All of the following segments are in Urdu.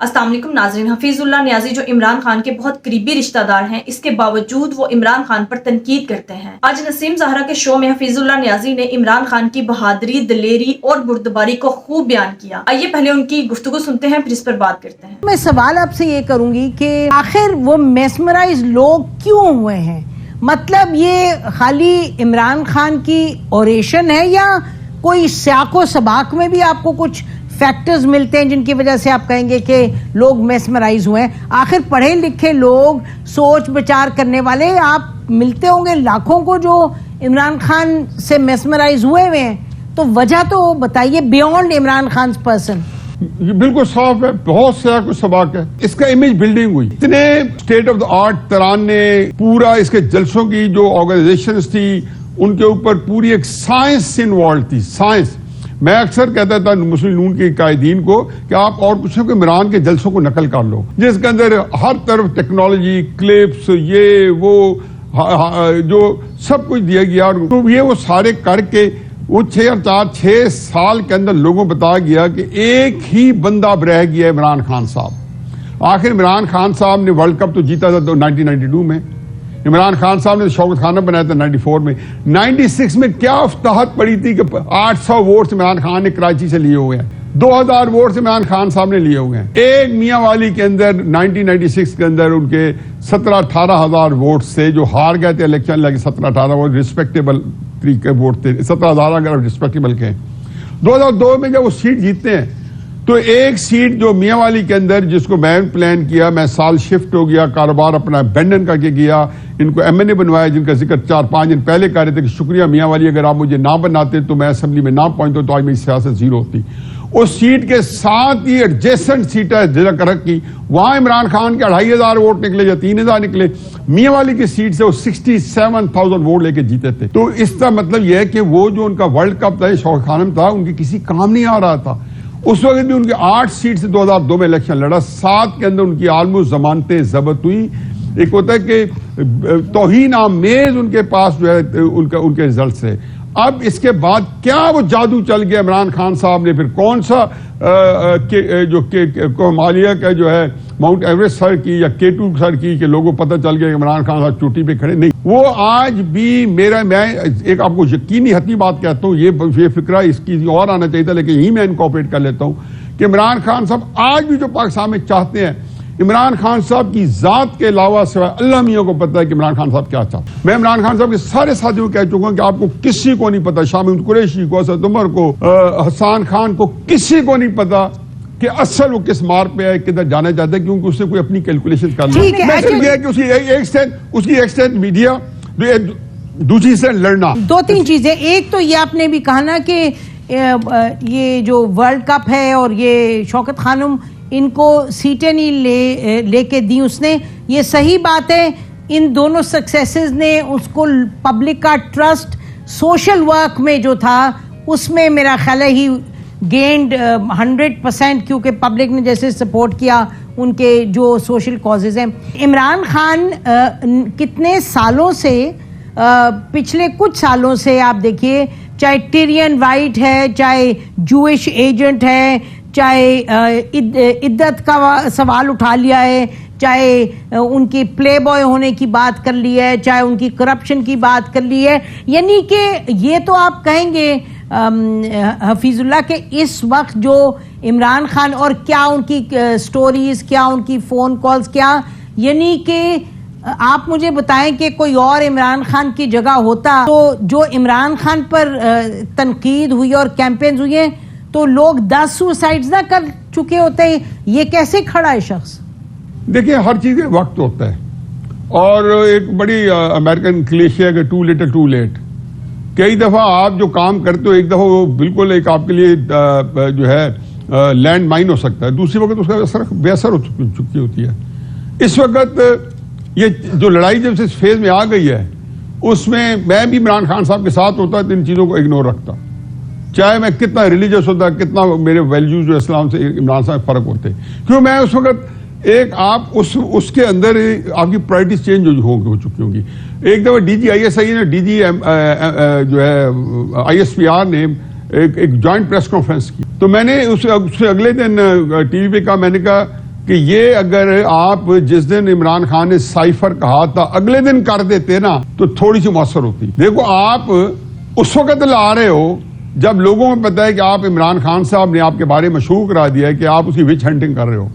السلام علیکم ناظرین، حفیظ اللہ نیازی جو عمران خان کے بہت قریبی رشتہ دار ہیں، اس کے باوجود وہ عمران خان پر تنقید کرتے ہیں۔ آج نسیم زہرا کے شو میں حفیظ اللہ نیازی نے عمران خان کی بہادری، دلیری اور بردباری کو خوب بیان کیا۔ آئیے پہلے ان کی گفتگو سنتے ہیں، پھر اس پر بات کرتے ہیں۔ میں سوال آپ سے یہ کروں گی کہ آخر وہ میسمرائز لوگ کیوں ہوئے ہیں؟ مطلب یہ خالی عمران خان کی اوریشن ہے یا کوئی سیاق و سباق میں بھی آپ کو کچھ فیکٹرز ملتے ہیں جن کی وجہ سے آپ کہیں گے کہ لوگ میسمرائز ہوئے ہیں؟ آخر پڑھے لکھے لوگ، سوچ بچار کرنے والے آپ ملتے ہوں گے لاکھوں کو جو عمران خان سے میسمرائز ہوئے ہیں، تو وجہ تو بتائیے بیونڈ عمران خان پرسن۔ یہ بالکل صاف ہے، بہت سا کچھ سباق ہے۔ اس کا امیج بلڈنگ ہوئی، اتنے اسٹیٹ آف دا آرٹ تران نے پورا اس کے جلسوں کی جو آرگنائزیشنز تھی ان کے اوپر پوری ایک سائنس انوالو تھی۔ سائنس، میں اکثر کہتا تھا مسلم نون کے قائدین کو کہ آپ اور کچھ کہ عمران کے جلسوں کو نقل کر لو، جس کے اندر ہر طرف ٹیکنالوجی، کلپس، یہ وہ جو سب کچھ دیا گیا، اور یہ وہ سارے کر کے وہ 6 سال کے اندر لوگوں کو بتایا گیا کہ ایک ہی بندہ اب رہ گیا ہے، عمران خان صاحب۔ آخر عمران خان صاحب نے ورلڈ کپ تو جیتا تھا 1992 میں، عمران خان صاحب نے شوکت خانہ بنایا تھا 94 میں، 96 میں کیا افتتاحت پڑی تھی کہ 800 ووٹس عمران خان نے کراچی سے لیے ہوئے ہیں، 2000 ووٹس عمران خان صاحب نے لیے ہوئے ہیں۔ ایک میاں والی کے اندر 1996 کے اندر ان کے 17-18 ہزار ووٹ سے جو ہار گئے تھے الیکشن، لگے 17-18 ووٹ ریسپیکٹیبل طریقے ووٹ تھے، 17,000 اگر ریسپیکٹیبل کے۔ 2002 میں جب وہ سیٹ جیتے ہیں تو ایک سیٹ جو میاں والی کے اندر جس کو میں پلان کیا، میں سال شفٹ ہو گیا، کاروبار اپنا ابینڈن کر کے گیا، ان کو ایم این اے بنوایا جن کا ذکر 4-5 دن پہلے کر رہے تھے کہ شکریہ میاں والی، اگر آپ مجھے نہ بناتے تو میں اسمبلی میں نہ پہنچتا تو آج میری سیاست زیرو ہوتی۔ اس سیٹ کے ساتھ ہی ایڈجیسنٹ سیٹ ہے ضلع کرک کی، وہاں عمران خان کے 2500 ووٹ نکلے یا 3000 نکلے، میاں والی کی سیٹ سے وہ 67,000 ووٹ لے کے جیتے تھے۔ تو اس کا مطلب یہ ہے کہ وہ جو ان کا ورلڈ کپ تھا، شوکت خانہ تھا، ان کے کسی کام نہیں آ رہا تھا۔ اس وقت بھی ان کے 8 سیٹ سے 2002 میں الیکشن لڑا، 7 کے اندر ان کی آلموسٹ ضمانتیں ضبط ہوئی۔ ایک ہوتا ہے کہ توہین آمیز ان کے پاس جو ہے ان کے ریزلٹ سے۔ اب اس کے بعد کیا وہ جادو چل گیا عمران خان صاحب نے، پھر کون سا جو ہمالیہ کا جو ہے ماؤنٹ ایوریسٹ سر کی یا K2 سر کی کہ لوگوں کو پتہ چل گیا کہ عمران خان صاحب چوٹی پہ کھڑے نہیں، وہ آج بھی میں ایک آپ کو یقینی حتمی بات کہتا ہوں، یہ فکرہ اس کی اور آنا چاہیے تھا لیکن یہی میں انکارپوریٹ کر لیتا ہوں کہ عمران خان صاحب آج بھی جو پاکستان میں چاہتے ہیں، عمران خان صاحب کی ذات کے علاوہ سوائے اللہ میاں کو پتہ ہے کہ عمران خان صاحب کیا چاہتے ہیں۔ میں عمران خان صاحب کے سارے ساتھیوں کو کہہ چکا ہوں کہ آپ کو کسی کو نہیں پتا، شامی قریشی کو، اسد عمر کو، حسان خان کو، کسی کو نہیں پتا کہ اصل وہ کس مار پہ ہے، کدھر جانا چاہتا ہے، کیونکہ اس نے کوئی اپنی کیلکولیشن کر لی۔ میں صرف یہ ہے کہ اس کی ایکسٹینٹ میڈیا، دوسری سے لڑنا۔ 2-3 چیزیں، ایک تو یہ آپ نے بھی کہا نا کہ یہ جو ورلڈ کپ ہے اور یہ شوکت خانم ان کو سیٹیں نہیں لے کے دی اس نے، یہ صحیح بات ہے۔ ان دونوں سکسیسز نے اس کو پبلک کا ٹرسٹ سوشل ورک میں جو تھا اس میں میرا خیال ہے ہی گینڈ 100%، کیونکہ پبلک نے جیسے سپورٹ کیا ان کے جو سوشل کازز ہیں۔ عمران خان کتنے سالوں سے، پچھلے کچھ سالوں سے آپ دیکھیے، چاہے ٹیرین وائٹ ہے، چاہے جوئش ایجنٹ ہے، چاہے عدت کا سوال اٹھا لیا ہے، چاہے ان کی پلے بوائے ہونے کی بات کر لی ہے، چاہے ان کی کرپشن کی بات کر لی ہے، یعنی کہ یہ تو آپ کہیں گے حفیظ اللہ کہ اس وقت جو عمران خان اور کیا ان کی سٹوریز، کیا ان کی فون کالز، کیا یعنی کہ آپ مجھے بتائیں کہ کوئی اور عمران خان کی جگہ ہوتا تو جو عمران خان پر تنقید ہوئی اور کیمپینز ہوئی ہیں تو لوگ 10 سوسائڈز نہ کر چکے ہوتے ہیں، یہ کیسے کھڑا ہے شخص؟ دیکھیں ہر چیز کا وقت ہوتا ہے، اور ایک بڑی امریکن کلیشے ہے کہ ٹو لیٹ ٹو لیٹ۔ کئی دفعہ آپ جو کام کرتے ہو ایک دفعہ وہ بالکل ایک آپ کے لیے جو ہے لینڈ مائن ہو سکتا ہے، دوسری وقت اس کا اثر بے اثر ہو چکی ہوتی ہے۔ اس وقت یہ جو لڑائی جب سے اس فیز میں آ گئی ہے اس میں میں بھی عمران خان صاحب کے ساتھ ہوتا تو ان چیزوں کو اگنور رکھتا، چاہے میں کتنا ریلیجس ہوتا، کتنا میرے ویلیوز جو اسلام سے عمران صاحب فرق ہوتے، کیوں میں اس وقت ایک آپ اس کے اندر آپ کی پرائرٹیز چینج ہو چکی ہوں گی۔ ایک دفعہ D G I S I نے ڈی جی جو ہے آئی ایس پی آر نے ایک جوائنٹ پریس کانفرنس کی، تو میں نے اس سے اگلے دن ٹی وی پہ کہا، میں نے کہا کہ یہ اگر آپ جس دن عمران خان نے سائفر کہا تھا اگلے دن کر دیتے نا تو تھوڑی سی مؤثر ہوتی. دیکھو آپ اس وقت لا رہے ہو جب لوگوں کو پتا ہے کہ آپ عمران خان صاحب نے آپ کے بارے میں مشہور کرا دیا ہے کہ آپ اس کی وچ ہنٹنگ کر رہے ہو,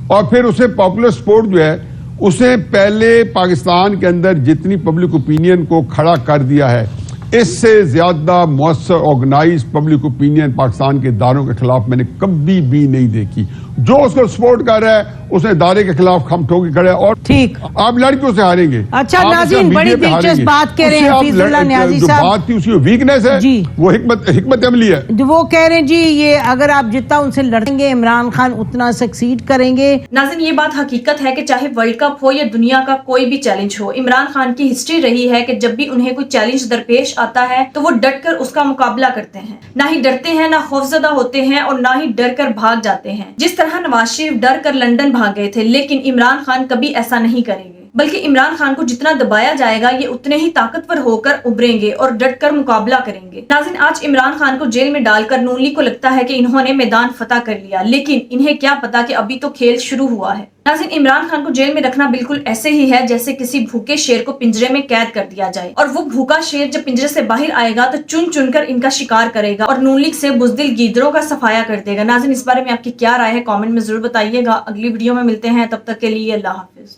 اور پھر اسے پاپولر سپورٹ جو ہے اسے پہلے پاکستان کے اندر جتنی پبلک اوپینین کو کھڑا کر دیا ہے اس سے زیادہ مؤثر آرگنائز پبلک اوپینین پاکستان کے اداروں کے خلاف میں نے کبھی بھی نہیں دیکھی. جو اس کو سپورٹ کر رہا ہے اس ادارے کے خلاف ہم ٹھوکے کھڑے ہیں, اور ٹھیک آپ لڑکیوں سے ہاریں گے. اچھا ناظرین, بڑی دلچسپ بات کہہ رہے ہیں حفیظ اللہ نیازی جو صاحب. بات تھی اس کی ویکنیس ہے جی. وہ حکمت عملی ہے. وہ کہہ رہے ہیں جی یہ اگر آپ جتنا ان سے لڑیں گے عمران خان اتنا سکسیڈ کریں گے. ناظرین, یہ بات حقیقت ہے کہ چاہے ورلڈ کپ ہو یا دنیا کا کوئی بھی چیلنج ہو, عمران خان کی ہسٹری رہی ہے کہ جب بھی انہیں کوئی چیلنج درپیش آتا ہے تو وہ ڈٹ کر اس کا مقابلہ کرتے ہیں. نہ ہی ڈرتے ہیں, نہ خوفزدہ ہوتے ہیں, اور نہ ہی ڈر کر بھاگ جاتے ہیں. جس طرح نواز شریف ڈر کر لندن بھاگ گئے تھے, لیکن عمران خان کبھی ایسا نہیں کریں گے, بلکہ عمران خان کو جتنا دبایا جائے گا یہ اتنے ہی طاقتور ہو کر ابھریں گے اور ڈٹ کر مقابلہ کریں گے. ناظرین, آج عمران خان کو جیل میں ڈال کر نون لیگ کو لگتا ہے کہ انہوں نے میدان فتح کر لیا, لیکن انہیں کیا پتا کہ ابھی تو کھیل شروع ہوا ہے. ناظرین, عمران خان کو جیل میں رکھنا بالکل ایسے ہی ہے جیسے کسی بھوکے شیر کو پنجرے میں قید کر دیا جائے, اور وہ بھوکا شیر جب پنجرے سے باہر آئے گا تو چن چن کر ان کا شکار کرے گا اور نون لیگ سے بزدل گیدڑوں کا صفایا کر دے گا. ناظرین, اس بارے میں آپ کی کیا رائے ہے کامنٹ میں ضرور بتائیے گا. اگلی ویڈیو میں ملتے ہیں, تب تک کے لیے اللہ حافظ.